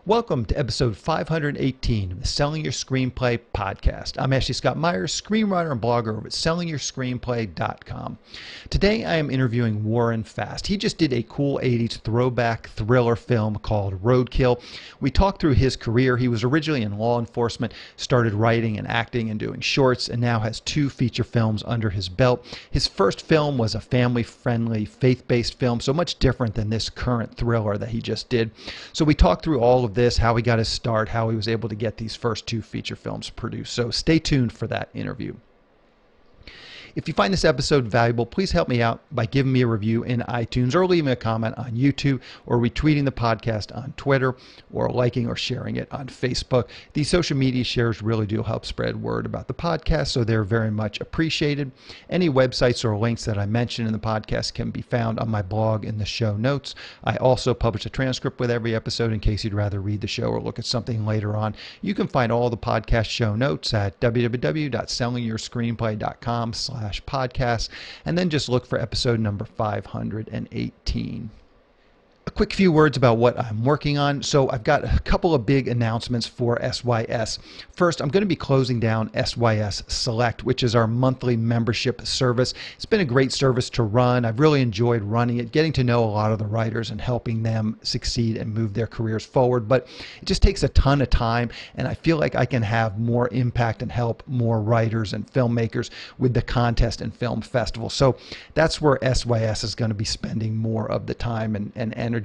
Welcome to episode 518 of the Selling Your Screenplay podcast. I'm Ashley Scott Meyers, screenwriter and blogger over at sellingyourscreenplay.com. Today I am interviewing Warren Fast. He just did a cool 80s throwback thriller film called Roadkill. We talked through his career. He was originally in law enforcement, started writing and acting and doing shorts, and now has 2 feature films under his belt. His first film was a family-friendly, faith-based film, so much different than this current thriller that he just did. So we talked through all of this, how he got his start, how he was able to get these first 2 feature films produced. So stay tuned for that interview. If you find this episode valuable, please help me out by giving me a review in iTunes or leaving a comment on YouTube or retweeting the podcast on Twitter or liking or sharing it on Facebook. These social media shares really do help spread word about the podcast, so they're very much appreciated. Any websites or links that I mention in the podcast can be found on my blog in the show notes. I also publish a transcript with every episode in case you'd rather read the show or look at something later on. You can find all the podcast show notes at www.sellingyourscreenplay.com/podcast, and then just look for episode number 518. A quick few words about what I'm working on. So I've got a couple of big announcements for SYS. First, I'm going to be closing down SYS Select, which is our monthly membership service. It's been a great service to run. I've really enjoyed running it, getting to know a lot of the writers and helping them succeed and move their careers forward. But it just takes a ton of time, and I feel like I can have more impact and help more writers and filmmakers with the contest and film festival. So that's where SYS is going to be spending more of the time and energy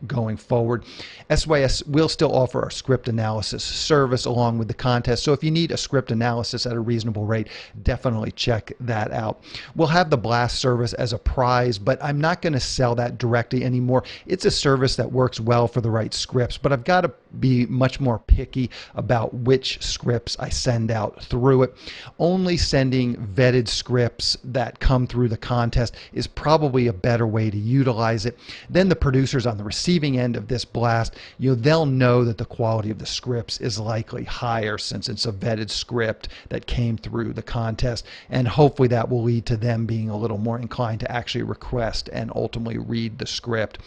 going forward. SYS will still offer our script analysis service along with the contest. So if you need a script analysis at a reasonable rate, definitely check that out. We'll have the blast service as a prize, but I'm not going to sell that directly anymore. It's a service that works well for the right scripts, but I've got to be much more picky about which scripts I send out through it. Only sending vetted scripts that come through the contest is probably a better way to utilize it. Then the producers on the receiving end of this blast, they'll know that the quality of the scripts is likely higher since it's a vetted script that came through the contest, and hopefully that will lead to them being a little more inclined to actually request and ultimately read the script.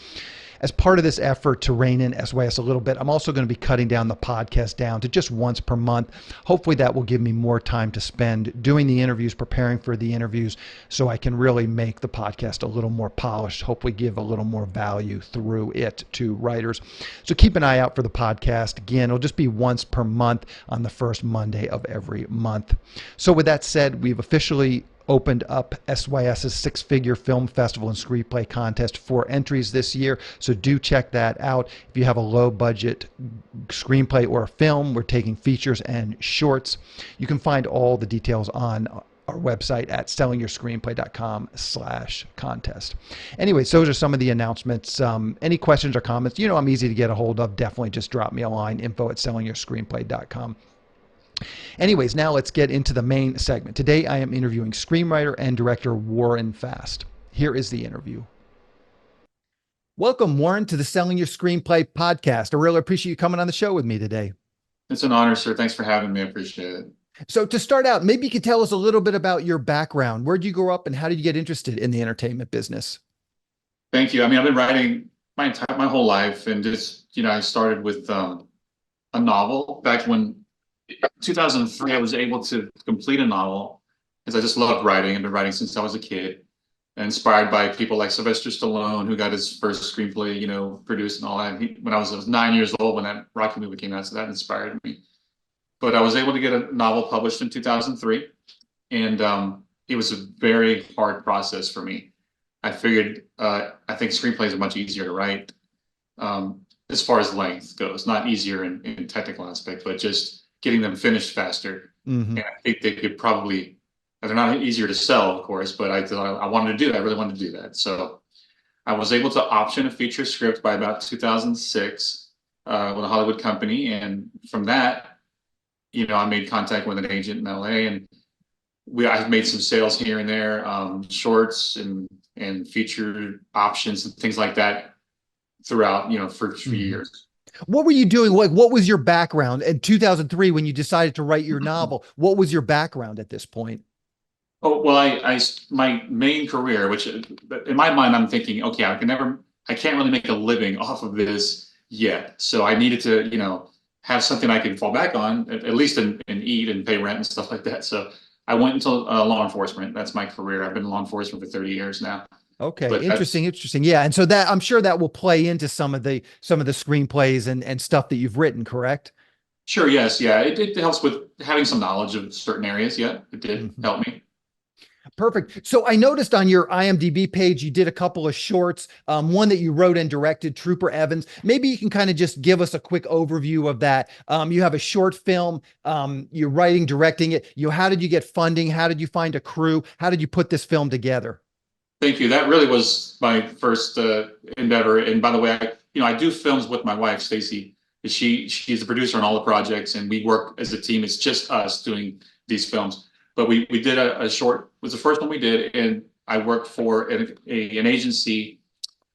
As part of this effort to rein in SYS a little bit, I'm also going to be cutting down the podcast down to just once per month. Hopefully that will give me more time to spend doing the interviews, preparing for the interviews, so I can really make the podcast a little more polished, hopefully give a little more value through it to writers. So keep an eye out for the podcast. Again, it'll just be once per month on the first Monday of every month. So with that said, we've officially opened up SYS's 6-figure film festival and screenplay contest for entries this year. So do check that out. If you have a low budget screenplay or a film, we're taking features and shorts. You can find all the details on our website at sellingyourscreenplay.com/contest. Anyways, those are some of the announcements. Any questions or comments, I'm easy to get a hold of. Definitely just drop me a line, info@sellingyourscreenplay.com. Anyways, now let's get into the main segment. Today I am interviewing screenwriter and director Warren Fast. Here is the interview. Welcome, Warren, to the Selling Your Screenplay podcast. I really appreciate you coming on the show with me today. It's an honor, sir. Thanks for having me. I appreciate it. So to start out, maybe you could tell us a little bit about your background. Where did you grow up and how did you get interested in the entertainment business? Thank you. I've been writing my whole life, and just, I started with a novel back when 2003, I was able to complete a novel because I just loved writing. I've been writing since I was a kid, inspired by people like Sylvester Stallone, who got his first screenplay, produced and all that. When I was 9 years old when that Rocky movie came out, so that inspired me. But I was able to get a novel published in 2003, and it was a very hard process for me. I figured, I think screenplays are much easier to write as far as length goes, not easier in technical aspect, but just getting them finished faster. Mm-hmm. And I think they could probably, they're not easier to sell, of course, but I thought I wanted to do that. I really wanted to do that. So I was able to option a feature script by about 2006 with a Hollywood company. And from that, I made contact with an agent in LA, and I've made some sales here and there, shorts and feature options and things like that throughout, for 3 years. What were you doing? What was your background in 2003 when you decided to write your novel? What was your background at this point? Oh, well, my main career, which in my mind, I'm thinking, okay, I can't really make a living off of this yet. So I needed to, have something I could fall back on, at least and eat and pay rent and stuff like that. So I went into law enforcement. That's my career. I've been in law enforcement for 30 years now. Okay, But interesting, that's interesting. Yeah, and so that I'm sure that will play into some of the screenplays and stuff that you've written, correct? sure, yes, yeah. It helps with having some knowledge of certain areas. Yeah, it did Mhm. help me. Perfect. So I noticed on your IMDb page, you did a couple of shorts, one that you wrote and directed, Trooper Evans. Maybe you can kind of just give us a quick overview of that. You have a short film, you're writing, directing it. How did you get funding? How did you find a crew? How did you put this film together? Thank you. That really was my first endeavor. And by the way, I do films with my wife, Stacy. She's the producer on all the projects, and we work as a team. It's just us doing these films. But we did a short. It was the first one we did, and I worked for an agency,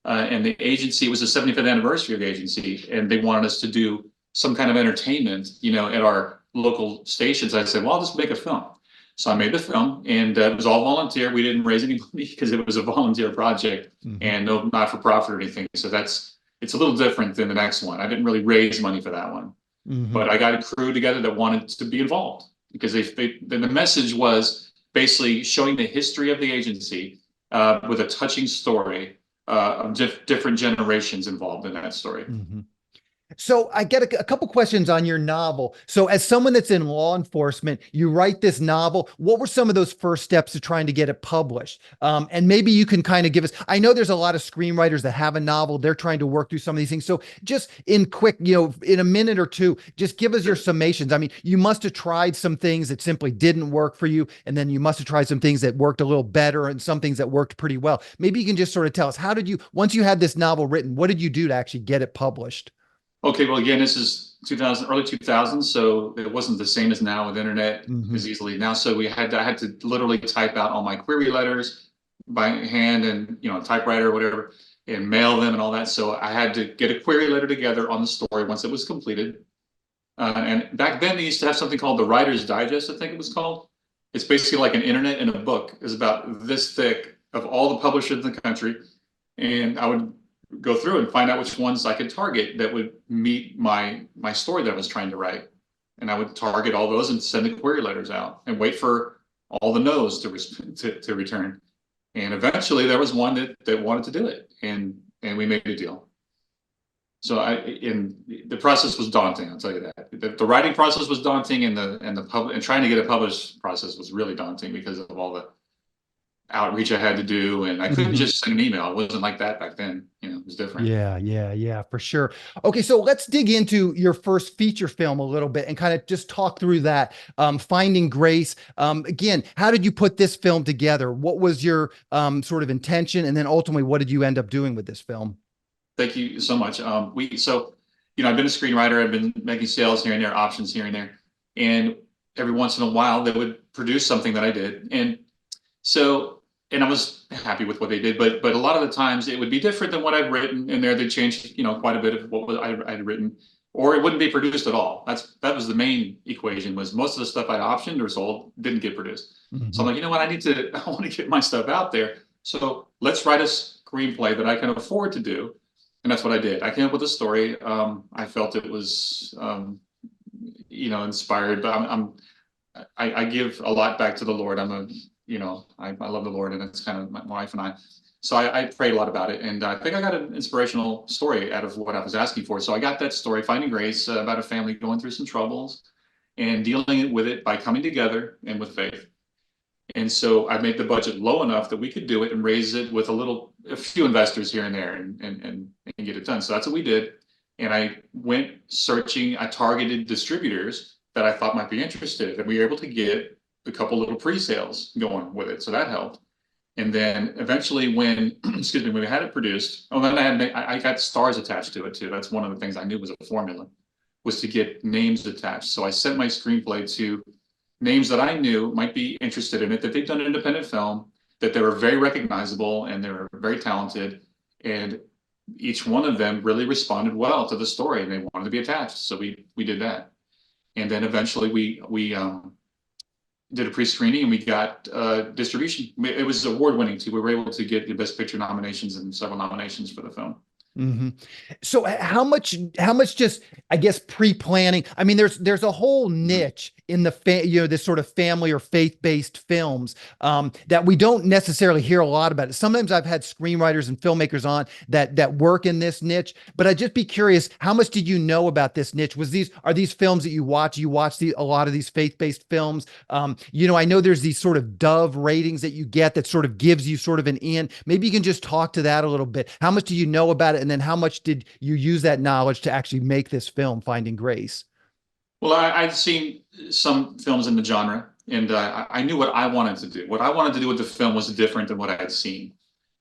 and the agency was the 75th anniversary of the agency, and they wanted us to do some kind of entertainment, at our local stations. I said, well, I'll just make a film. So I made the film, and it was all volunteer. We didn't raise any money because it was a volunteer project Mhm. and no not for profit or anything. So it's a little different than the next one. I didn't really raise money for that one, Mhm. but I got a crew together that wanted to be involved because the message was basically showing the history of the agency with a touching story of different generations involved in that story. Mhm. So I get a couple questions on your novel. So as someone that's in law enforcement, you write this novel. What were some of those first steps to trying to get it published? And maybe you can kind of give us, I know there's a lot of screenwriters that have a novel. They're trying to work through some of these things. So just in quick, in a minute or two, just give us your summations. I mean, you must have tried some things that simply didn't work for you. And then you must have tried some things that worked a little better and some things that worked pretty well. Maybe you can just sort of tell us, once you had this novel written, what did you do to actually get it published? Okay, well, again, this is 2000, early 2000s, so it wasn't the same as now with internet Mhm. as easily now. So I had to literally type out all my query letters by hand and, typewriter or whatever, and mail them and all that. So I had to get a query letter together on the story once it was completed. And back then they used to have something called the Writer's Digest, I think it was called. It's basically like an internet in a book. It's about this thick of all the publishers in the country. And I would go through and find out which ones I could target that would meet my story that I was trying to write. And I would target all those and send the query letters out and wait for all the no's to return. And eventually there was one that wanted to do it, and we made a deal. So in the process was daunting. I'll tell you that. The writing process was daunting, and the trying to get it published process was really daunting because of all the outreach I had to do, and I couldn't Mhm. just send an email. It wasn't like that back then. It was different. Yeah, yeah, yeah, for sure. Okay, so let's dig into your first feature film a little bit and kind of just talk through that. Finding Grace. Again, how did you put this film together? What was your sort of intention, and then ultimately, what did you end up doing with this film? Thank you so much. I've been a screenwriter. I've been making sales here and there, options here and there, and every once in a while they would produce something that I did, and I was happy with what they did, but a lot of the times it would be different than what I'd written in there. They changed, quite a bit of what I'd written, or it wouldn't be produced at all. That was the main equation. Was most of the stuff I'd optioned or sold didn't get produced. So I'm Mhm. like, you know what? I want to get my stuff out there. So let's write a screenplay that I can afford to do, and that's what I did. I came up with a story. I felt it was, inspired, but I give a lot back to the Lord. I love the Lord, and it's kind of my wife and I. So I prayed a lot about it, and I think I got an inspirational story out of what I was asking for. So I got that story, Finding Grace, about a family going through some troubles and dealing with it by coming together and with faith. And so I made the budget low enough that we could do it and raise it with a few investors here and there, and get it done. So that's what we did. And I went searching. I targeted distributors that I thought might be interested, and we were able to get a couple little pre-sales going with it. So that helped. And then eventually, when excuse me, when we had it produced, then I got stars attached to it too. That's one of the things I knew was a formula, was to get names attached. So I sent my screenplay to names that I knew might be interested in it, that they've done an independent film, that they were very recognizable and they were very talented. And each one of them really responded well to the story, and they wanted to be attached. So we did that. And then eventually we did a pre-screening, and we got distribution. It was award winning too. We were able to get the Best Picture nominations and several nominations for the film. hmm So how much just, I guess, pre-planning? I mean, there's a whole Mhm. niche in the this sort of family or faith-based films that we don't necessarily hear a lot about. Sometimes I've had screenwriters and filmmakers on that work in this niche, but I'd just be curious, how much did you know about this niche? Are these films that you watch? You watch a lot of these faith-based films. I know there's these sort of Dove ratings that you get that sort of gives you sort of an in. Maybe you can just talk to that a little bit. How much do you know about it? And then how much did you use that knowledge to actually make this film, Finding Grace? Well, I'd seen some films in the genre, and I knew what I wanted to do. What I wanted to do with the film was different than what I had seen.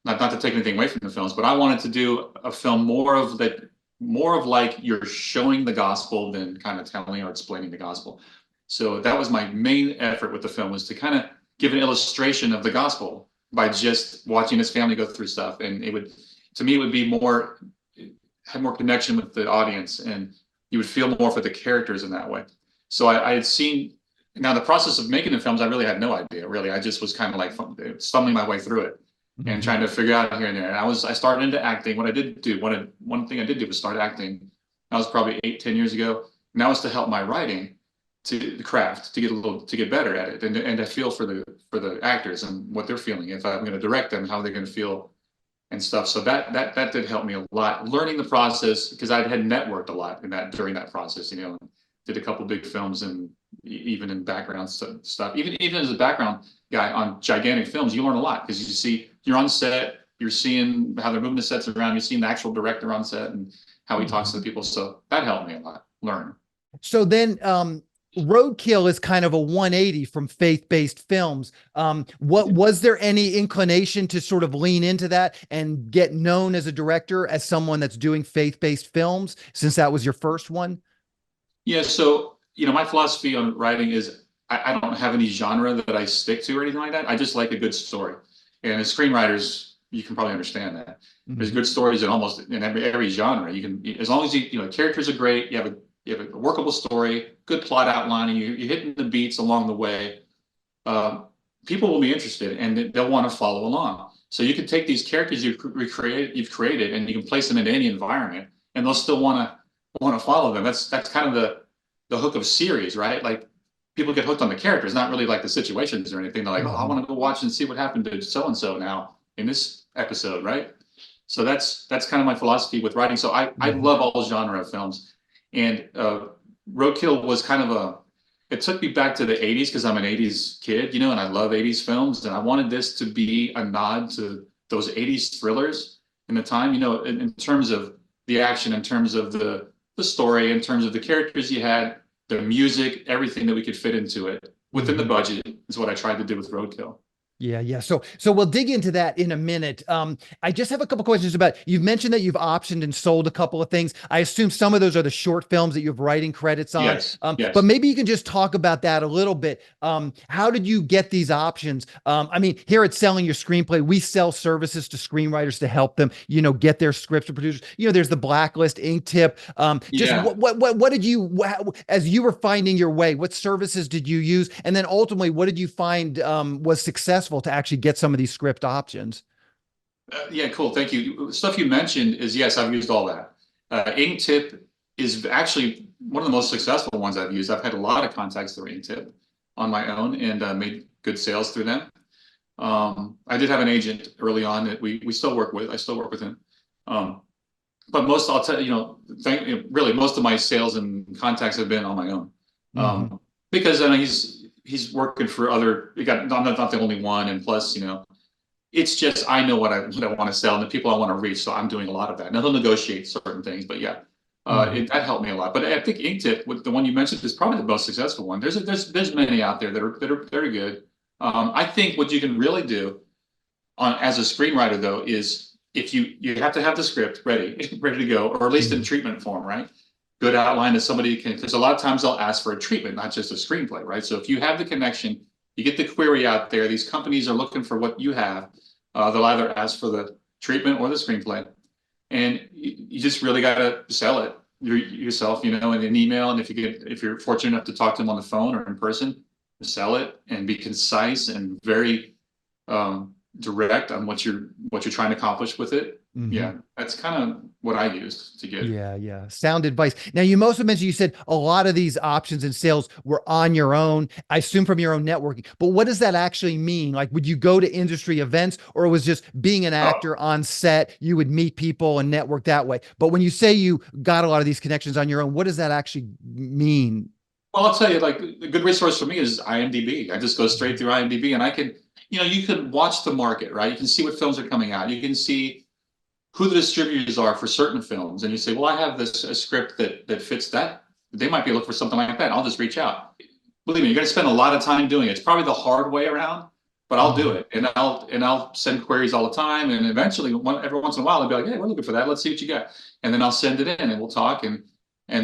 Not to take anything away from the films, but I wanted to do a film more of like you're showing the gospel than kind of telling or explaining the gospel. So that was my main effort with the film, was to kind of give an illustration of the gospel by just watching his family go through stuff, and it would, to me, it would be more, have more connection with the audience, and you would feel more for the characters in that way. So I had seen, now the process of making the films, I really had no idea. Really, I just was kind of like stumbling my way through it and Mhm. trying to figure out here and there. And I started into acting. What I did do, one thing I did do was start acting. That was probably 8, 10 years ago. And that was to help my writing, to the craft, to get better at it, and to feel for the actors and what they're feeling. If I'm going to direct them, how they're going to feel and stuff. So that did help me a lot. Learning the process, because I had networked a lot in that, during that process, did a couple big films, and even in background stuff. Even as a background guy on gigantic films, you learn a lot, because you're on set, you're seeing how they're moving the sets around, you're seeing the actual director on set and how he talks to the Mhm. people. So that helped me a lot, learn. So then, Roadkill is kind of a 180 from faith-based films. What was there any inclination to sort of lean into that and get known as a director, as someone that's doing faith-based films, since that was your first one? Yeah, so my philosophy on writing is I don't have any genre that I stick to or anything like that. I just like a good story. And as screenwriters, you can probably understand that. There's Mhm. good stories in almost in every genre. You can, as long as characters are great, you have a workable story, good plot outline, and you're hitting the beats along the way. Um, People will be interested, and they'll want to follow along. So you can take these characters you've created, and you can place them into any environment, and they'll still want to follow them. That's kind of the hook of series, right? Like, people get hooked on the characters, not really like the situations or anything. They're like, oh, I Mhm. want to go watch and see what happened to so and so now in this episode, right? So that's kind of my philosophy with writing. So I Mhm. love all genre of films, and Roadkill was kind of a, it took me back to the 80s, because I'm an 80s kid, and I love 80s films, and I wanted this to be a nod to those 80s thrillers in the time, in terms of the action, in terms of the story, in terms of the characters you had, the music, everything that we could fit into it within the Mhm. budget is what I tried to do with Roadkill. Yeah, yeah. So we'll dig into that in a minute. I just have a couple questions about, you've mentioned that you've optioned and sold a couple of things. I assume some of those are the short films that you have writing credits on. Yes, But yes. maybe you can just talk about that a little bit. How did you get these options? I mean, here at Selling Your Screenplay, we sell services to screenwriters to help them, get their scripts to producers. There's the Blacklist, Ink Tip. Just Yeah. what did you, as you were finding your way, what services did you use? And then ultimately, what did you find was successful to actually get some of these script options? Yeah, cool. Thank you. Stuff you mentioned is, yes, I've used all that. Ink Tip is actually one of the most successful ones I've used. I've had a lot of contacts through Ink Tip on my own, and made good sales through them. I did have an agent early on that we still work with. I still work with him. Um, but I'll tell you, really, most of my sales and contacts have been on my own. Hmm. Because I know he's working for other. I'm not the only one, and plus, it's just I know what I want to sell and the people I want to reach, so I'm doing a lot of that. Now they'll negotiate certain things, but yeah, Hmm. that helped me a lot. But I think Inktip, with the one you mentioned, is probably the most successful one. There's many out there that are very good. I think what you can really do on as a screenwriter, though, is, if you have to have the script ready ready to go, or at least in Hmm. treatment form, right? Good outline that somebody can, because a lot of times they'll ask for a treatment, not just a screenplay, right? So if you have the connection, you get the query out there. These companies are looking for what you have. They'll either ask for the treatment or the screenplay, and you just really got to sell it yourself, in an email. And if you're fortunate enough to talk to them on the phone or in person, sell it and be concise and very direct on what you're trying to accomplish with it. Hmm. Yeah, that's kind of what I used to get. Yeah, yeah. Sound advice. Now, you also mentioned, you said a lot of these options and sales were on your own, I assume from your own networking. But what does that actually mean? Like, would you go to industry events, or it was just being an Oh, actor on set, you would meet people and network that way? But when you say you got a lot of these connections on your own, what does that actually mean? well, I'll tell you, like a good resource for me is IMDb. I just go straight through IMDb and I can, you can watch the market, right? You can see what films are coming out. You can see who the distributors are for certain films. And you say, well, I have this a script that fits that. They might be looking for something like that. I'll just reach out. Believe me, you're going to spend a lot of time doing it. It's probably the hard way around, but I'll do Mhm. it. And I'll send queries all the time. And eventually, every once in a while, I'll be like, hey, we're looking for that. Let's see what you got. And then I'll send it in and we'll talk. And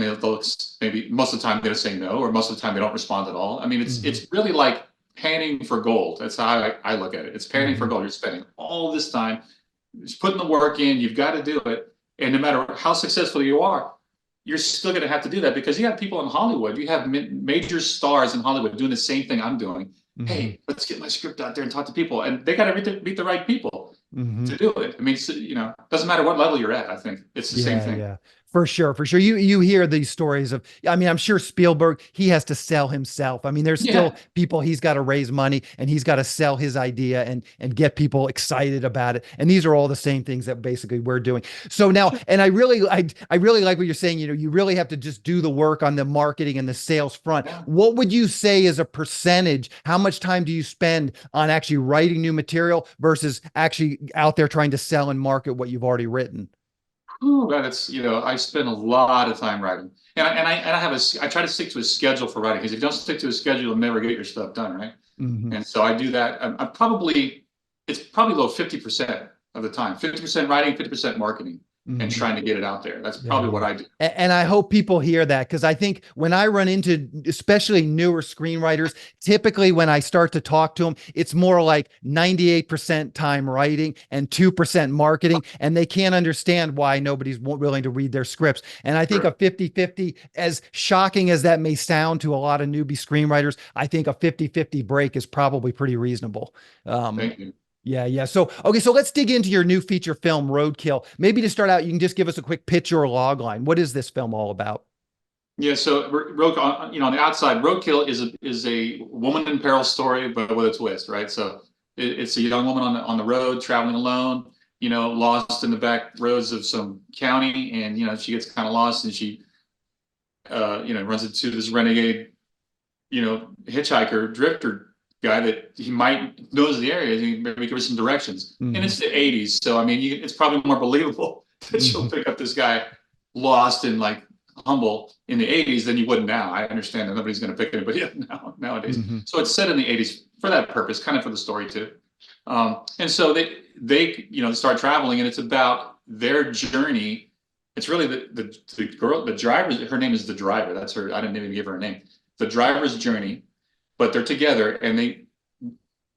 they'll maybe most of the time they'll say no, or most of the time they don't respond at all. I mean, Mhm. it's really like panning for gold. That's how I look at it. It's panning for Mhm. gold. You're spending all this time, just putting the work in. You've got to do it. And no matter how successful you are, you're still going to have to do that because you have people in Hollywood. You have major stars in Hollywood doing the same thing I'm doing. Mhm. Hey, let's get my script out there and talk to people, and they got to meet the right people Mhm. to do it. I mean, doesn't matter what level you're at. I think it's the same Yeah, thing. yeah. For sure, for sure. You hear these stories of, I mean, I'm sure Spielberg, he has to sell himself. I mean, there's still Yeah. people, he's got to raise money and he's got to sell his idea and get people excited about it. And these are all the same things that basically we're doing. So now, and I really like what you're saying, you really have to just do the work on the marketing and the sales front. Yeah. What would you say is a percentage? How much time do you spend on actually writing new material versus actually out there trying to sell and market what you've already written? Ooh, that it's I spend a lot of time writing, I try to stick to a schedule for writing because if you don't stick to a schedule, you'll never get your stuff done, right? Mhm. And so I do that. I'm probably it's probably about 50% of the time, 50% writing, 50% marketing, and Mhm. trying to get it out there. That's Yeah, probably what yeah. I do. And I hope people hear that, because I think when I run into especially newer screenwriters, typically when I start to talk to them, it's more like 98% time writing and 2% marketing. And they can't understand why nobody's willing to read their scripts. And I think a Sure. 50-50, as shocking as that may sound to a lot of newbie screenwriters, I think a 50-50 break is probably pretty reasonable. Um, Thank you. yeah, yeah. So, okay, so let's dig into your new feature film, Roadkill. Maybe to start out, you can just give us a quick pitch or log line. What is this film all about? Yeah, so on the outside, Roadkill is a woman in peril story, but with a twist, right? So it's a young woman on the road traveling alone, lost in the back roads of some county, and she gets kind of lost, and she runs into this renegade, hitchhiker drifter guy that he might knows the area. He maybe give her some directions, and Hmm. it's the '80s, so I mean, it's probably more believable that she'll Hmm. pick up this guy lost and like humble in the '80s than you would now. I understand that nobody's going to pick anybody up nowadays. Hmm. So it's set in the '80s for that purpose, kind of for the story too. And so they start traveling, and it's about their journey. It's really the girl, the driver. Her name is the driver. That's her. I didn't even give her a name. The driver's journey, but they're together, and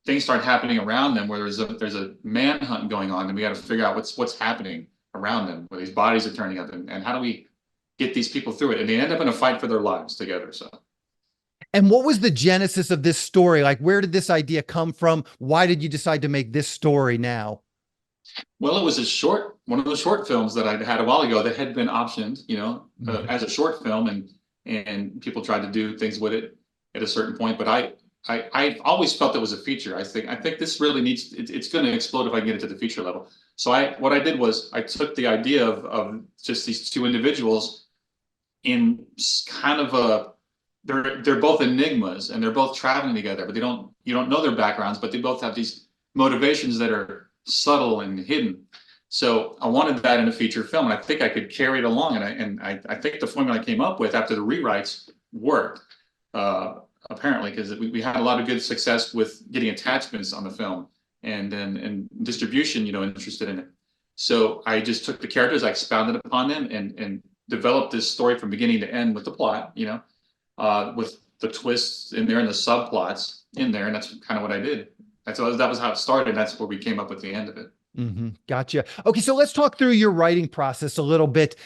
things start happening around them where there's a manhunt going on, and we got to figure out what's happening around them, where these bodies are turning up, and how do we get these people through it? And they end up in a fight for their lives together. So, And what was the genesis of this story? Like, where did this idea come from? Why did you decide to make this story now? well, it was one of the short films that I had a while ago that had been optioned, Hmm. as a short film, and people tried to do things with it at a certain point. But I always felt it was a feature. I think this really it's going to explode if I get it to the feature level. So what I did was I took the idea of just these two individuals in kind of they're both enigmas and they're both traveling together, but you don't know their backgrounds, but they both have these motivations that are subtle and hidden. So I wanted that in a feature film, and I think I could carry it along. And I think the formula I came up with after the rewrites worked, uh, apparently, because we had a lot of good success with getting attachments on the film and distribution, interested in it. So I just took the characters, I expounded upon them, and developed this story from beginning to end with the plot, with the twists in there and the subplots in there, and that's kind of what I did. That was how it started. That's where we came up with the end of it. Gotcha. Okay, so let's talk through your writing process a little bit.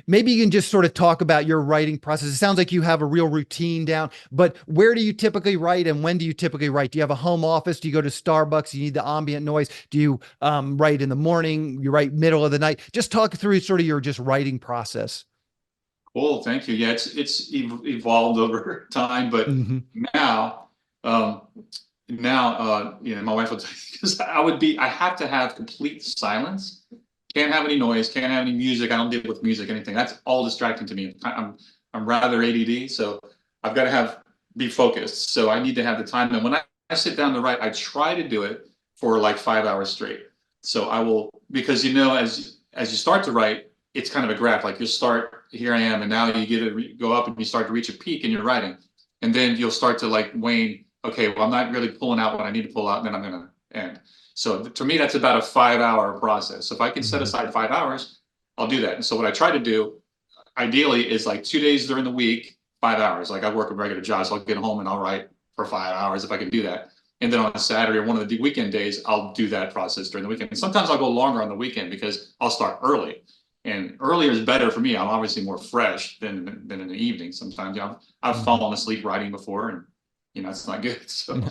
Maybe you can just sort of talk about your writing process. It sounds like you have a real routine down, but where do you typically write and when do you typically write? Do you have a home office? Do you go to Starbucks? You need the ambient noise? Do you write in the morning? You write middle of the night? Just talk through sort of your just writing process. Cool, thank you. Yeah, evolved over time, but Hmm. now, um, my wife will tell you because I have to have complete silence. Can't have any noise. Can't have any music. I don't deal with music, anything. That's all distracting to me. I'm rather ADD, so I've got to be focused. So I need to have the time. And when I sit down to write, I try to do it for like 5 hours straight. So I will because as you start to write, it's kind of a graph. Like you start, here I am, and now you go up and you start to reach a peak in your writing, and then you'll start to like wane. Okay, well, I'm not really pulling out what I need to pull out, and then I'm going to end. So to me, that's about a 5 hour process. So if I can set Hmm. aside 5 hours, I'll do that. And so what I try to do, ideally, is like 2 days during the week, 5 hours. Like I work a regular job, so I'll get home and I'll write for 5 hours if I can do that. And then on a Saturday or one of the weekend days, I'll do that process during the weekend. And sometimes I'll go longer on the weekend because I'll start early. And earlier is better for me. I'm obviously more fresh than in the evening. Sometimes, I've Hmm. fallen asleep writing before, and it's not good. So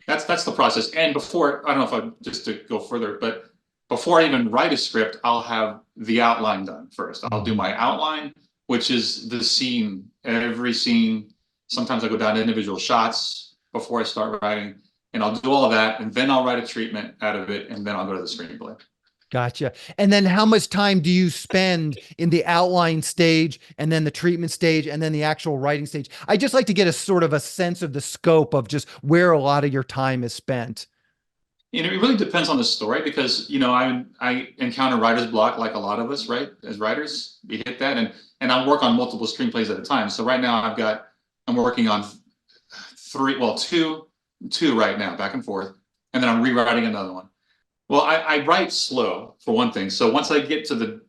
that's the process. And before, I don't know if I just to go further, but before I even write a script, I'll have the outline done first. I'll do Hmm. my outline, which is the scene, every scene. Sometimes I go down to individual shots before I start writing, and I'll do all of that, and then I'll write a treatment out of it, and then I'll go to the screenplay. Gotcha. And then how much time do you spend in the outline stage and then the treatment stage and then the actual writing stage? I just like to get a sort of a sense of the scope of just where a lot of your time is spent. It really depends on the story because I encounter writer's block like a lot of us, right? As writers, we hit that, and I work on multiple screenplays at a time. So right now I'm working on two right now, back and forth, and then I'm rewriting another one. Well, I write slow for one thing. So once I get to the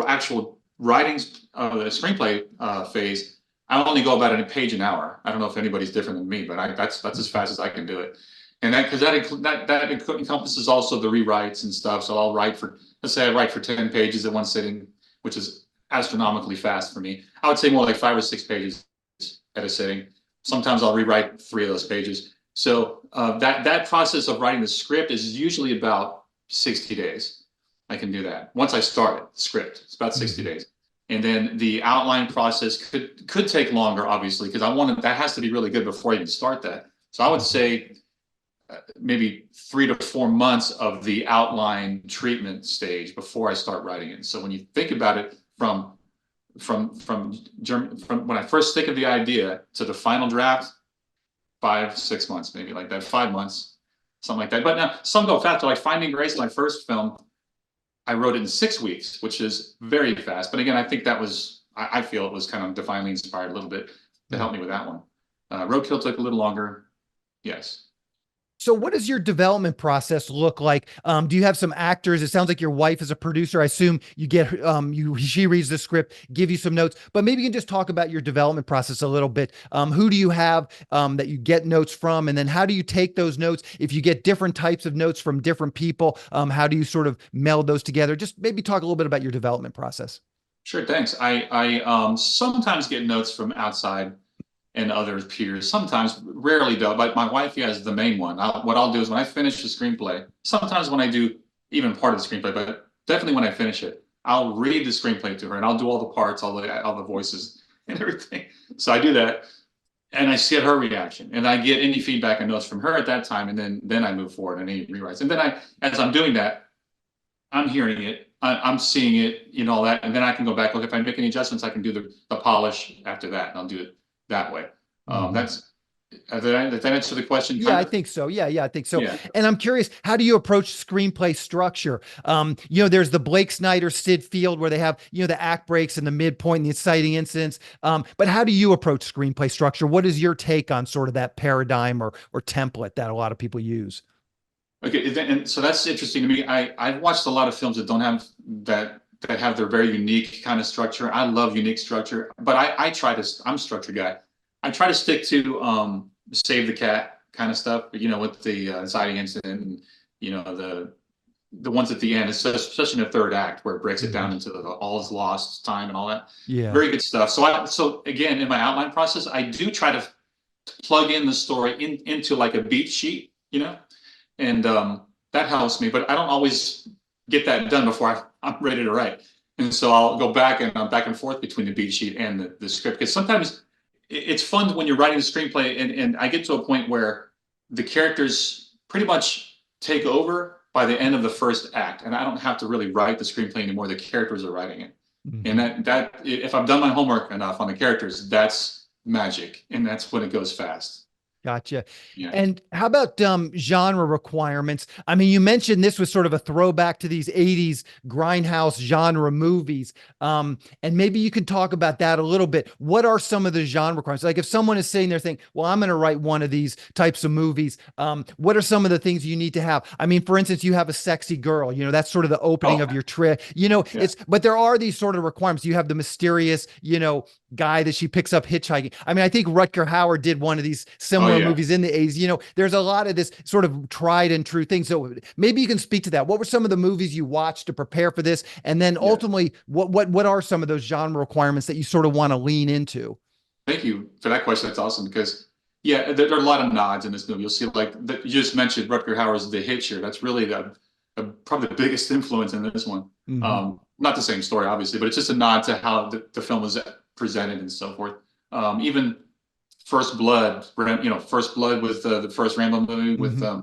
actual writing of the screenplay phase, I only go about a page an hour. I don't know if anybody's different than me, but that's as fast as I can do it. And that because that encompasses also the rewrites and stuff. So I'll write for let's say I write for 10 pages at one sitting, which is astronomically fast for me. I would say more like 5 or 6 pages at a sitting. Sometimes I'll rewrite 3 of those pages. So that process of writing the script is usually about 60 days. I can do that once I start it. The script, it's about 60 Mhm. days, and then the outline process could take longer, obviously, because that has to be really good before I even start that. So I would Mhm. say maybe 3 to 4 months of the outline treatment stage before I start writing it. So when you think about it from when I first think of the idea to the final draft, 5 6 months, maybe like that, 5 months, something like that. But now some go faster. Like Finding Grace, my first film, I wrote it in 6 weeks, which is very fast. But again, I think I feel it was kind of divinely inspired a little bit to help me with that one. Roadkill took a little longer. Yes. So, what does your development process look like? Do you have some actors? It sounds like your wife is a producer. I assume you get she reads the script, give you some notes, but maybe you can just talk about your development process a little bit. Who do you have that you get notes from, and then how do you take those notes? If you get different types of notes from different people, how do you sort of meld those together? Just maybe talk a little bit about your development process. Sure, thanks. I sometimes get notes from outside and other peers. Sometimes, rarely though. But my wife has the main one. What I'll do is when I finish the screenplay, sometimes when I do even part of the screenplay, but definitely when I finish it, I'll read the screenplay to her and I'll do all the parts, all the voices and everything. So I do that and I get her reaction and I get any feedback and notes from her at that time, and then I move forward and any rewrites. And then as I'm doing that, I'm hearing it, I'm seeing it, all that, and then I can go back. Look, if I make any adjustments, I can do the polish after that, and I'll do it that way. Mhm. That's did that answer the question? Yeah, Kind I of. think so. Yeah, I think so. Yeah. And I'm curious, how do you approach screenplay structure? There's the Blake Snyder, Sid Field, where they have, the act breaks and the midpoint and the inciting incidents. But how do you approach screenplay structure? What is your take on sort of that paradigm or template that a lot of people use? Okay, and so that's interesting to me. I've watched a lot of films that don't have that have their very unique kind of structure. I love unique structure, but I try to. I'm a structure guy. I try to stick to save the cat kind of stuff. With the inciting incident and the the ones at the end, especially in the third act where it breaks it Hmm. down into all is lost time and all that. Yeah. Very good stuff. So again, in my outline process, I do try to plug in the story into like a beat sheet, and that helps me. But I don't always get that done before I'm ready to write, and so I'll go back and I'm back and forth between the beat sheet and the script because sometimes it's fun when you're writing the screenplay and I get to a point where the characters pretty much take over by the end of the first act, and I don't have to really write the screenplay anymore. The characters are writing it, and Hmm. that if I've done my homework enough on the characters, that's magic, and that's when it goes fast. Gotcha. Yeah. And how about genre requirements? I mean, you mentioned this was sort of a throwback to these 80s grindhouse genre movies. And maybe you can talk about that a little bit. What are some of the genre requirements? Like if someone is sitting there thinking, well, I'm going to write one of these types of movies, what are some of the things you need to have? I mean, for instance, you have a sexy girl, that's sort of the opening Oh, of your trip. yeah. But there are these sort of requirements. You have the mysterious, guy that she picks up hitchhiking. I mean, I think Rutger Hauer did one of these Oh, similar yeah. movies in the 80s. There's a lot of this sort of tried and true thing. So maybe you can speak to that. What were some of the movies you watched to prepare for this? And then Yeah. ultimately, what are some of those genre requirements that you sort of want to lean into? Thank you for that question. That's awesome because, yeah, there are a lot of nods in this movie. You'll see, like, you just mentioned Rutger Hauer's The Hitcher. That's really probably the biggest influence in this one. Mm-hmm. Not the same story, obviously, but it's just a nod to how the film was presented and so forth. Even First Blood, First Blood with the first Rambo movie with Mm-hmm.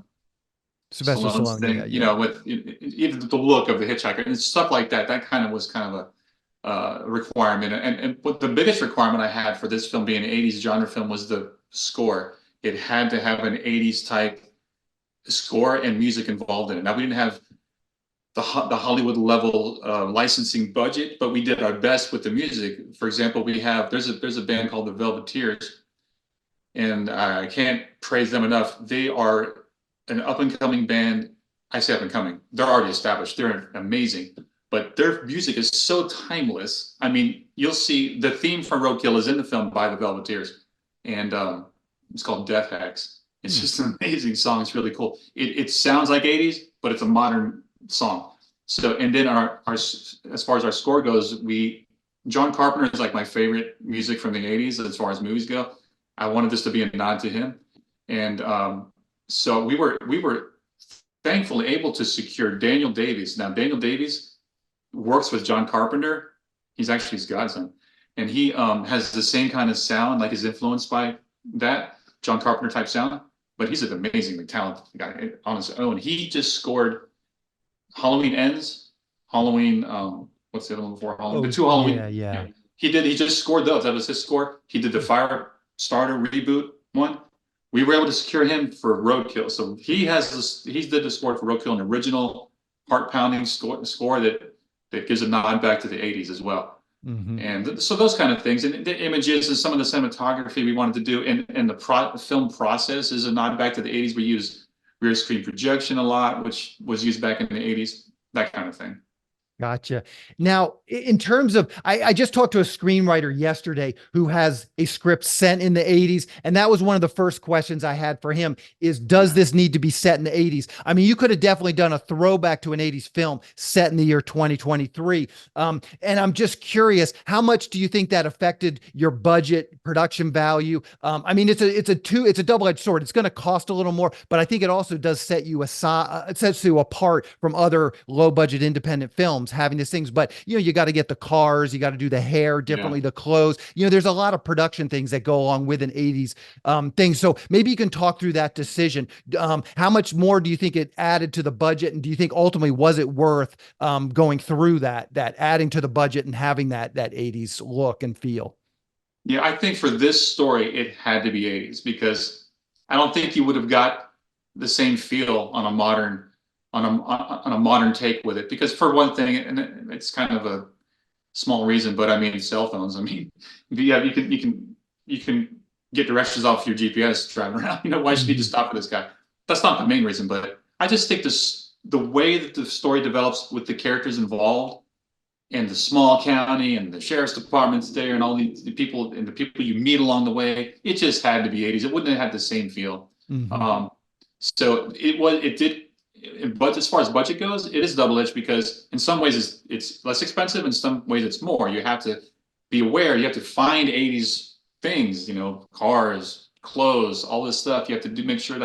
Sylvester Stallone's Stallone. Yeah. thing, Yeah. with even the look of the hitchhiker and stuff like that. That kind of was kind of a requirement. And what the biggest requirement I had for this film being an 80s genre film was the score. It had to have an 80s type score and music involved in it. Now, we didn't have the Hollywood level licensing budget, but we did our best with the music. For example, there's a band called the Velveteers, and I can't praise them enough. They are an up and coming band. I say up and coming. They're already established. They're amazing, but their music is so timeless. I mean, you'll see the theme from Roadkill is in the film by the Velveteers, and it's called Death Hacks. It's Hmm. just an amazing song. It's really cool. It sounds like 80s, but it's a modern song. So, and then our as far as our score goes, John Carpenter is like my favorite music from the 80s as far as movies go. I wanted this to be a nod to him, and so we were thankfully able to secure Daniel Davies. Now Daniel Davies works with John Carpenter. He's actually his godson, and he has the same kind of sound, like is influenced by that John Carpenter type sound. But he's an amazingly talented guy on his own. He just scored Halloween Ends, Halloween. What's the other one before Halloween? Oh, The two yeah. Halloween. Yeah. Yeah, he did. He just scored those. That was his score. He did the Firestarter reboot one. We were able to secure him for Roadkill. So he has this. He did the score for Roadkill, an original heart pounding score that gives a nod back to the 80s as well. Mm-hmm. And so those kind of things, and the images and some of the cinematography we wanted to do, and the film process is a nod back to the 80s. We use rear screen projection a lot, which was used back in the 80s, that kind of thing. Gotcha. Now, in terms of, I just talked to a screenwriter yesterday who has a script set in the 80s. And that was one of the first questions I had for him is, does Yeah. this need to be set in the 80s? I mean, you could have definitely done a throwback to an 80s film set in the year 2023. And I'm just curious, how much do you think that affected your budget, production value? I mean, it's a double-edged sword. It's going to cost a little more, but I think it also does set you aside, it sets you apart from other low budget independent films having these things. But you got to get the cars, you got to do the hair Yeah. differently, the clothes. There's a lot of production things that go along with an 80s thing. So maybe you can talk through that decision. How much more do you think it added to the budget, and do you think ultimately was it worth going through that adding to the budget and having that 80s look and feel? Yeah, I think for this story, it had to be 80s because I don't think you would have got the same feel on a modern take with it. Because for one thing, and it's kind of a small reason, but I mean cell phones. I mean, yeah, you can get directions off your GPS driving around. Why should you just stop for this guy? That's not the main reason, but I just think the way that the story develops with the characters involved and the small county and the sheriff's department's there and all the people and the people you meet along the way, it just had to be 80s. It wouldn't have had the same feel. Mm-hmm. So it did but as far as budget goes, it is double-edged because in some ways it's less expensive, in some ways it's more. You have to be aware, you have to find 80s things, cars, clothes, all this stuff. You have to make sure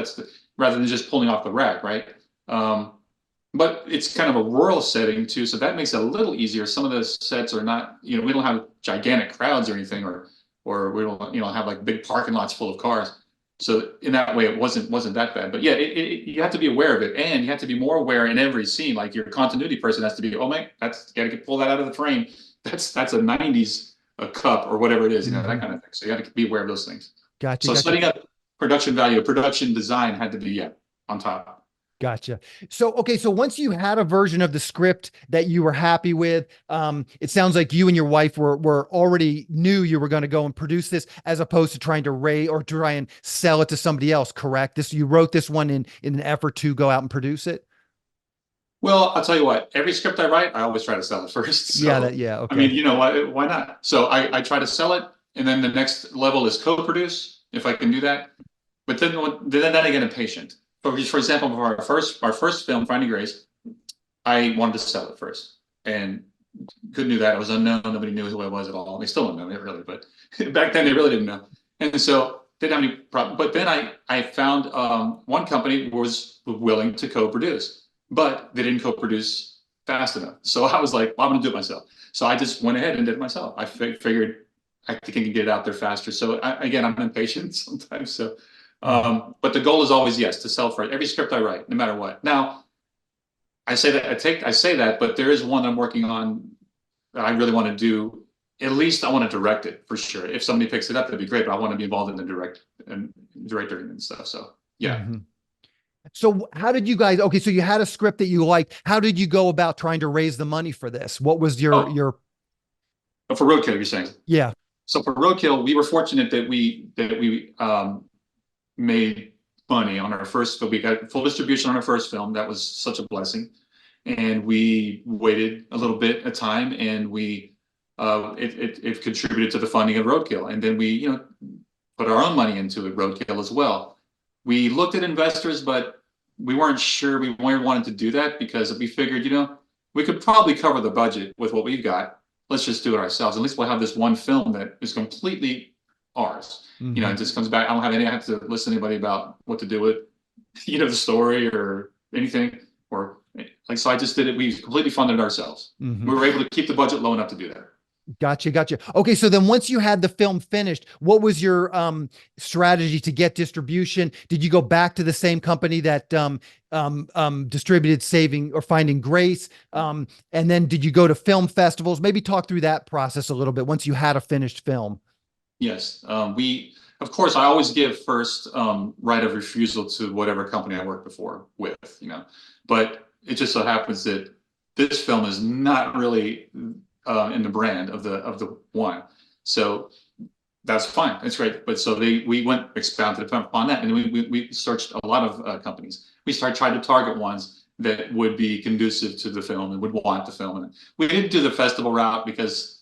rather than just pulling off the rack, right? But it's kind of a rural setting too, so that makes it a little easier. Some of the sets are not, we don't have gigantic crowds or anything, or we don't, have like big parking lots full of cars. So in that way, it wasn't that bad. But yeah, you have to be aware of it, and you have to be more aware in every scene. Like your continuity person has to be, oh man, you got to pull that out of the frame. That's a '90s cup or whatever it is, that kind of thing. So you got to be aware of those things. Gotcha. So setting up production value, production design had to be on top. Gotcha. So, okay. So once you had a version of the script that you were happy with, it sounds like you and your wife were already knew you were going to go and produce this as opposed to trying to try and sell it to somebody else. Correct. You wrote this one in an effort to go out and produce it. Well, I'll tell you what, every script I write, I always try to sell it first. So, yeah. Okay. I mean, why not? So I try to sell it, and then the next level is co-produce if I can do that. But then I get impatient. For example, for our first film, Finding Grace, I wanted to sell it first, and couldn't do that. It was unknown. Nobody knew who I was at all. They still don't know it really, but back then they really didn't know. And so didn't have any problem. But then I found one company was willing to co-produce, but they didn't co-produce fast enough. So I was like, well, I'm going to do it myself. So I just went ahead and did it myself. I figured I think I can get it out there faster. So again, I'm impatient sometimes. So. But the goal is always, yes, to sell for every script I write, no matter what. Now, I say that, but there is one I'm working on that I really want to do. At least I want to direct it for sure. If somebody picks it up, that'd be great. But I want to be involved in the directing and stuff. So yeah. Mm-hmm. So how did you guys? Okay, so you had a script that you liked. How did you go about trying to raise the money for this? What was your for Roadkill? You're saying? Yeah. So for Roadkill, we were fortunate that we made money on our first film. We got full distribution on our first film. That was such a blessing. And we waited a little bit of time, and it contributed to the funding of Roadkill. And then we, put our own money into it, Roadkill as well. We looked at investors, but we weren't sure we wanted to do that because we figured, we could probably cover the budget with what we've got. Let's just do it ourselves. At least we'll have this one film that is completely ours. Mm-hmm. It just comes back. I have to listen to anybody about what to do with, the story or anything. So I just did it. We completely funded it ourselves. Mm-hmm. We were able to keep the budget low enough to do that. Gotcha. Okay. So then once you had the film finished, what was your strategy to get distribution? Did you go back to the same company that distributed Finding Grace? And then did you go to film festivals? Maybe talk through that process a little bit once you had a finished film. Yes. Of course, I always give first right of refusal to whatever company I worked before with, but it just so happens that this film is not really in the brand of the one. So that's fine. That's great. But so we went expounded upon that, and we searched a lot of companies. We tried to target ones that would be conducive to the film and would want the film. And we didn't do the festival route because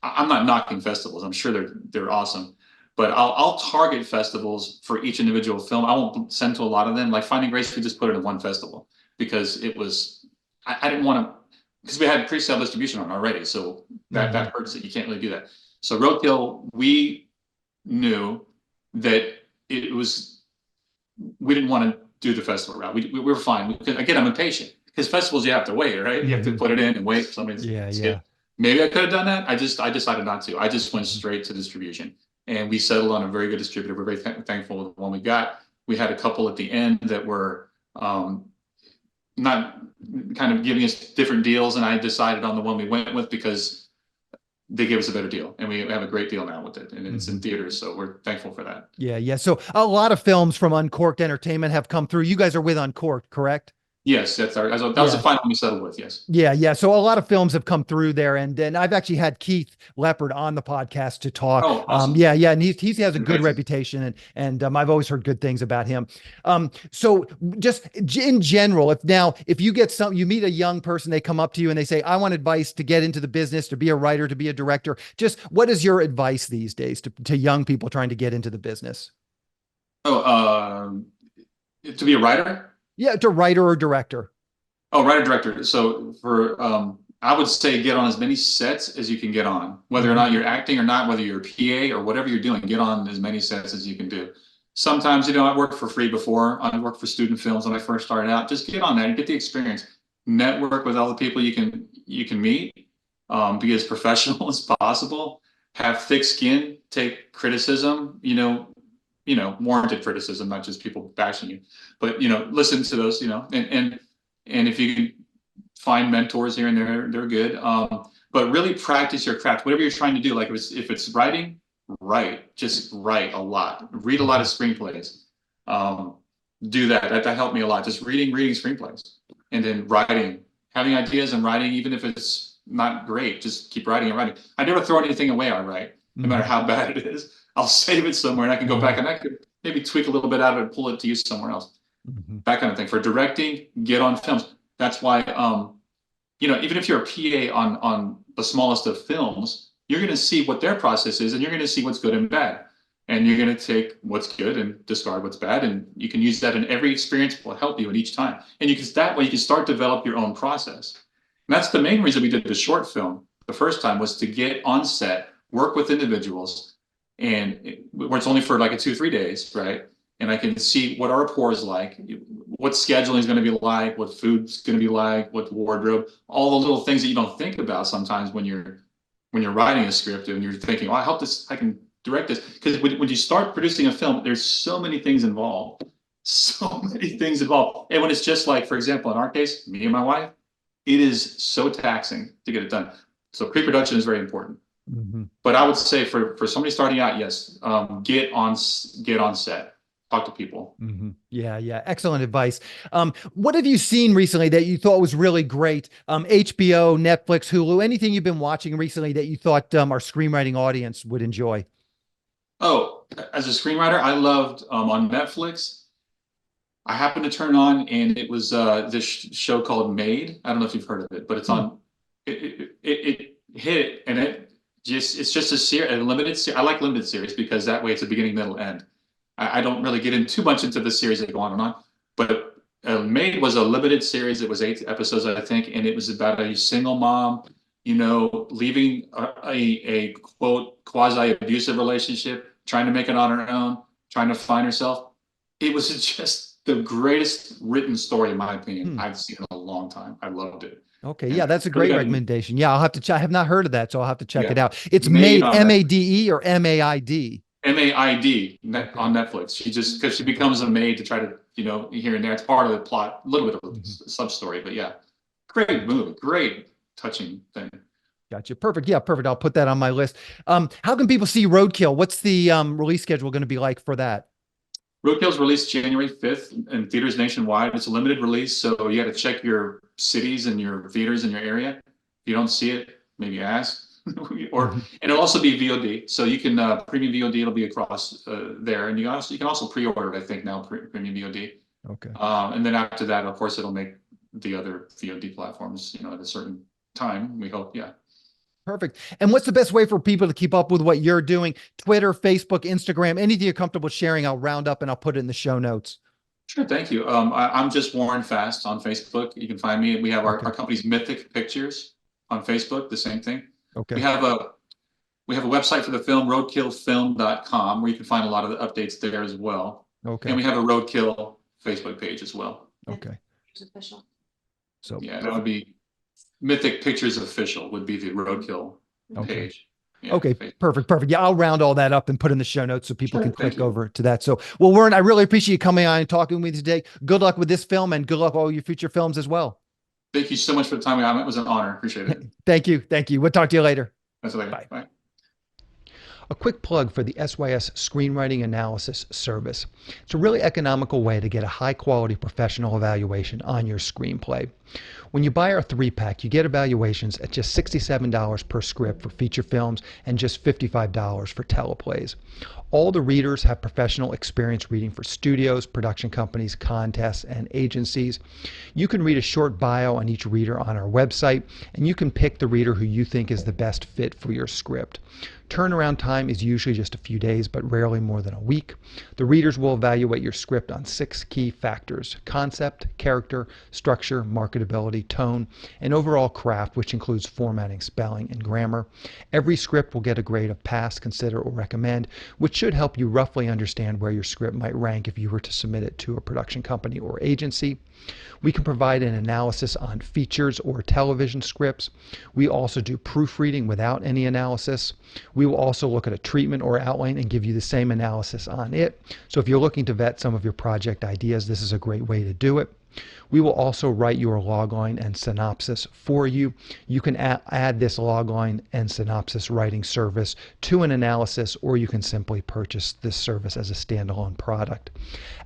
I'm not knocking festivals. I'm sure they're awesome, but I'll target festivals for each individual film. I won't send to a lot of them. Like Finding Grace, we just put it in one festival because it was I didn't want to, because we had pre-sale distribution on already, so that hurts it. You can't really do that. So Roadkill, we knew that we didn't want to do the festival route. We were fine. Again, I'm impatient because festivals you have to wait, right? You have to put it in and wait for somebody to skip. Maybe I could have done that. I decided not to. I just went straight to distribution, and we settled on a very good distributor. We're very thankful with the one we got. We had a couple at the end that were not kind of giving us different deals, and I decided on the one we went with because they gave us a better deal, and we have a great deal now with it, and it's in theaters, so we're thankful for that. Yeah. So a lot of films from Uncorked Entertainment have come through. You guys are with Uncorked, correct? Yes, that was the final we settled with. Yes. Yeah. So a lot of films have come through there, and I've actually had Keith Leopard on the podcast to talk. Oh, awesome. Yeah, and he has a good reputation, and I've always heard good things about him. So just in general, if you you meet a young person, they come up to you and they say, "I want advice to get into the business, to be a writer, to be a director." Just what is your advice these days to young people trying to get into the business? To be a writer. Yeah, to writer or director. Oh, writer director. So for I would say get on as many sets as you can get on, whether or Hmm. not you're acting or not, whether you're a PA or whatever you're doing, get on as many sets as you can do. Sometimes, I worked for free before. I worked for student films when I first started out. Just get on that and get the experience. Network with all the people you can meet. Be as professional as possible. Have thick skin. Take criticism. Warranted criticism, not just people bashing you, but listen to those. And if you can find mentors here and there, they're good. But really practice your craft, whatever you're trying to do. Like if it's writing, write, just write a lot, read a lot of screenplays. Um, do that. That helped me a lot. Just reading screenplays, and then writing, having ideas and writing, even if it's not great, just keep writing and writing. I never throw anything away I write, no matter how bad it is. I'll save it somewhere and I can go back and I could maybe tweak a little bit out of it and pull it to use somewhere else. That kind of thing. For directing, get on films. That's why, even if you're a PA on the smallest of films, you're going to see what their process is, and you're going to see what's good and bad, and you're going to take what's good and discard what's bad, and you can use that in every experience. Will help you in each time, and that way you can start to develop your own process. And that's the main reason we did the short film the first time, was to get on set, work with individuals, where it's only for like 2-3 days, right? And I can see what our rapport is like, what scheduling is going to be like, what food's going to be like, what wardrobe, all the little things that you don't think about sometimes when you're writing a script and you're thinking, oh, I can direct this. Because when you start producing a film, there's so many things involved, And when it's just like, for example, in our case, me and my wife, it is so taxing to get it done. So pre-production is very important. But I would say for somebody starting out, yes, get on set, talk to people. Yeah, yeah. Excellent advice. What have you seen recently that you thought was really great? HBO, Netflix, Hulu, anything you've been watching recently that you thought our screenwriting audience would enjoy? Oh, as a screenwriter, I loved on Netflix. I happened to turn on, and it was this show called Made. I don't know if you've heard of it, but it's on. It hit, and it's just a limited series. I like limited series because that way it's a beginning, middle, end. I don't really get in too much into the series that go on and on, but Made was a limited series. It was 8 episodes, I think, and it was about a single mom, leaving a quote quasi abusive relationship, trying to make it on her own, trying to find herself. It was just the greatest written story, in my opinion, I've seen in a long time. I loved it. Okay, And yeah, that's a really great recommendation. Yeah, I'll have to. I have not heard of that, so I'll have to check it out. It's Made Made, on MADE or MAID? MAID on Netflix. Because she becomes a maid to try to, here and there. It's part of the plot, a little bit of a sub story, but yeah, great movie, great touching thing. Gotcha. Perfect. Yeah, perfect. I'll put that on my list. How can people see Roadkill? What's the release schedule going to be like for that? Roadkill's released January 5th in theaters nationwide. It's a limited release, so you got to check your cities and your theaters in your area. If you don't see it, maybe ask. And it'll also be VOD, so you can premium VOD. It'll be across there, and you can also pre-order it. I think now premium VOD. Okay. And then after that, of course, it'll make the other VOD platforms, at a certain time. We hope, yeah. Perfect. And what's the best way for people to keep up with what you're doing? Twitter, Facebook, Instagram, anything you're comfortable sharing, I'll round up and I'll put it in the show notes. Sure, thank you. I'm just Warren Fast on Facebook. You can find me. We have our company's Mythic Pictures on Facebook, the same thing. Okay. We have a website for the film, roadkillfilm.com, where you can find a lot of the updates there as well. Okay. And we have a Roadkill Facebook page as well. Okay. Official. So yeah, that would be Mythic Pictures Official would be the Roadkill page. Yeah, okay, Facebook. perfect. Yeah, I'll round all that up and put in the show notes so people can click over to that. So, well, Warren, I really appreciate you coming on and talking with me today. Good luck with this film and good luck with all your future films as well. Thank you so much for the time. It was an honor. Appreciate it. Thank you. We'll talk to you later. That's later. Bye. Bye. A quick plug for the SYS Screenwriting Analysis Service. It's a really economical way to get a high quality professional evaluation on your screenplay. When you buy our 3-pack, you get evaluations at just $67 per script for feature films and just $55 for teleplays. All the readers have professional experience reading for studios, production companies, contests, and agencies. You can read a short bio on each reader on our website, and you can pick the reader who you think is the best fit for your script. Turnaround time is usually just a few days, but rarely more than a week. The readers will evaluate your script on 6 key factors: concept, character, structure, marketability, tone, and overall craft, which includes formatting, spelling, and grammar. Every script will get a grade of pass, consider, or recommend, which should help you roughly understand where your script might rank if you were to submit it to a production company or agency. We can provide an analysis on features or television scripts. We also do proofreading without any analysis. We will also look at a treatment or outline and give you the same analysis on it. So if you're looking to vet some of your project ideas, this is a great way to do it. We will also write your logline and synopsis for you. You can add this logline and synopsis writing service to an analysis, or you can simply purchase this service as a standalone product.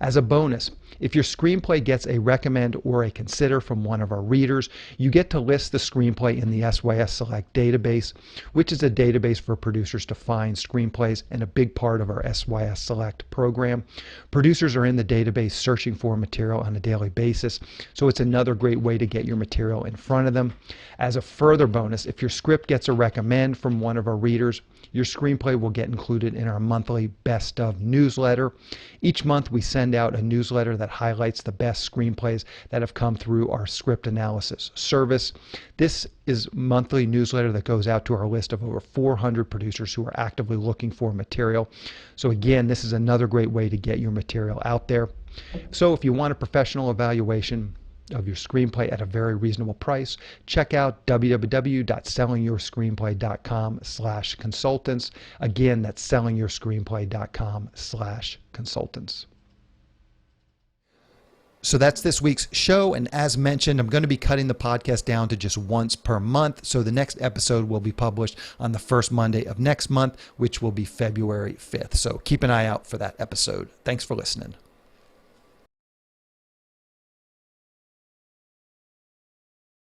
As a bonus, if your screenplay gets a recommend or a consider from one of our readers, you get to list the screenplay in the SYS Select database, which is a database for producers to find screenplays and a big part of our SYS Select program. Producers are in the database searching for material on a daily basis, so it's another great way to get your material in front of them. As a further bonus, if your script gets a recommend from one of our readers, your screenplay will get included in our monthly Best Of newsletter. Each month we send out a newsletter that highlights the best screenplays that have come through our script analysis service. This is a monthly newsletter that goes out to our list of over 400 producers who are actively looking for material. So again, this is another great way to get your material out there. So if you want a professional evaluation of your screenplay at a very reasonable price, check out www.sellingyourscreenplay.com/consultants. Again, that's sellingyourscreenplay.com/consultants. So that's this week's show, and as mentioned, I'm going to be cutting the podcast down to just once per month. So the next episode will be published on the first Monday of next month, which will be February 5th. So keep an eye out for that episode. Thanks for listening.